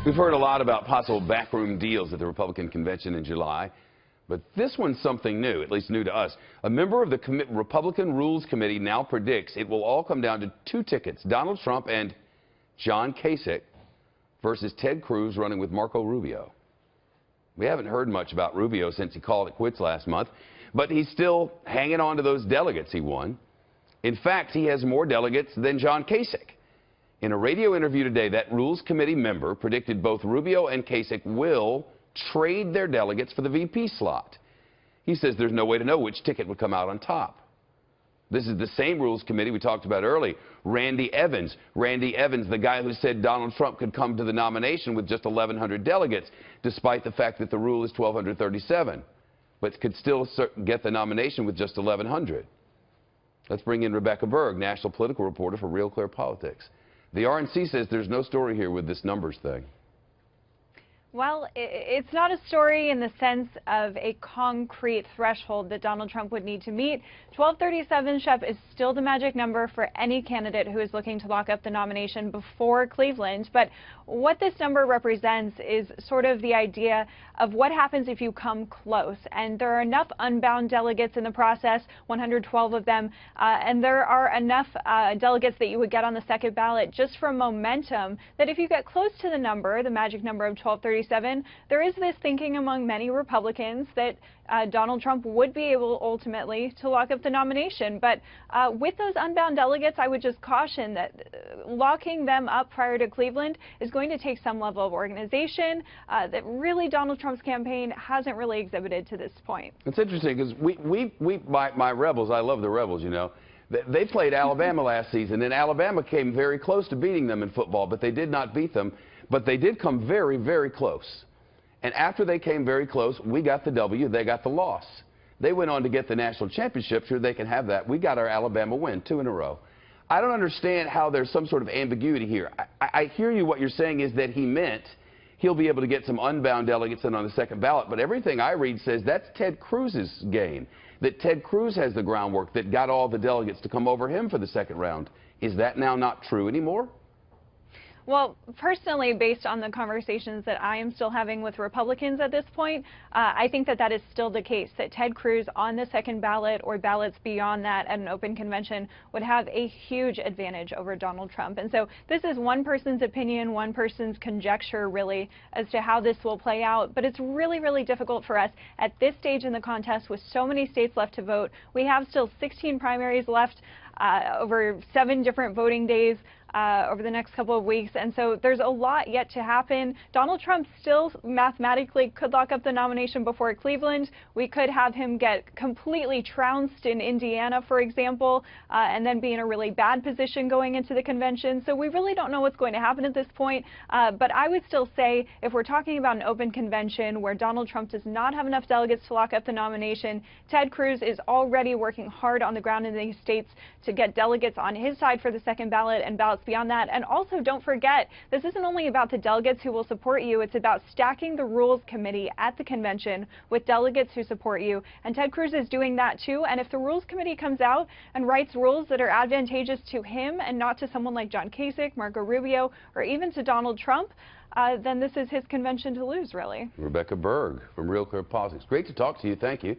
We've heard a lot about possible backroom deals at the Republican convention in July, but this one's something new, at least new to us. A member of the Republican Rules Committee now predicts it will all come down to two tickets, Donald Trump and John Kasich versus Ted Cruz running with Marco Rubio. We haven't heard much about Rubio since he called it quits last month, but he's still hanging on to those delegates he won. In fact, he has more delegates than John Kasich. In a radio interview today, that Rules Committee member predicted both Rubio and Kasich will trade their delegates for the VP slot. He says there's no way to know which ticket would come out on top. This is the same Rules Committee we talked about early. Randy Evans, the guy who said Donald Trump could come to the nomination with just 1,100 delegates, despite the fact that the rule is 1,237, but could still get the nomination with just 1,100. Let's bring in Rebecca Berg, national political reporter for Real Clear Politics. The RNC says there's no story here with this numbers thing. Well, it's not a story in the sense of a concrete threshold that Donald Trump would need to meet. 1237, Shep, is still the magic number for any candidate who is looking to lock up the nomination before Cleveland. But what this number represents is sort of the idea of what happens if you come close. And there are enough unbound delegates in the process, 112 of them, and there are enough delegates that you would get on the second ballot just for momentum that if you get close to the number, the magic number of 1237, there is this thinking among many Republicans that Donald Trump would be able ultimately to lock up the nomination. But with those unbound delegates, I would just caution that locking them up prior to Cleveland is going to take some level of organization that really Donald Trump's campaign hasn't really exhibited to this point. It's interesting because my Rebels, I love the Rebels, you know. They played Alabama last season, and Alabama came very close to beating them in football, but they did not beat them. But they did come very, very close. And after they came very close, we got the W, they got the loss. They went on to get the national championship. Sure, they can have that. We got our Alabama win, 2 in a row. I don't understand how there's some sort of ambiguity here. I hear you. What you're saying is that he meant he'll be able to get some unbound delegates in on the second ballot. But everything I read says that's Ted Cruz's game, that Ted Cruz has the groundwork that got all the delegates to come over him for the second round. Is that now not true anymore? Well, personally, based on the conversations that I am still having with Republicans at this point, I think that that is still the case, that Ted Cruz on the second ballot or ballots beyond that at an open convention would have a huge advantage over Donald Trump. And so this is one person's opinion, one person's conjecture, really, as to how this will play out. But it's really, really difficult for us at this stage in the contest with so many states left to vote. We have still 16 primaries left, over 7 different voting days over the next couple of weeks, and so there's a lot yet to happen. Donald Trump still mathematically could lock up the nomination before Cleveland. We could have him get completely trounced in Indiana, for example, and then be in a really bad position going into the convention. So we really don't know what's going to happen at this point, but I would still say if we're talking about an open convention where Donald Trump does not have enough delegates to lock up the nomination, Ted Cruz is already working hard on the ground in these states to get delegates on his side for the second ballot and ballots beyond that. And also, don't forget, this isn't only about the delegates who will support you, it's about stacking the Rules Committee at the convention with delegates who support you. And Ted Cruz is doing that too. And if the Rules Committee comes out and writes rules that are advantageous to him and not to someone like John Kasich, Marco Rubio, or even to Donald Trump, then this is his convention to lose, really. Rebecca Berg from Real Clear Politics. Great to talk to you. Thank you.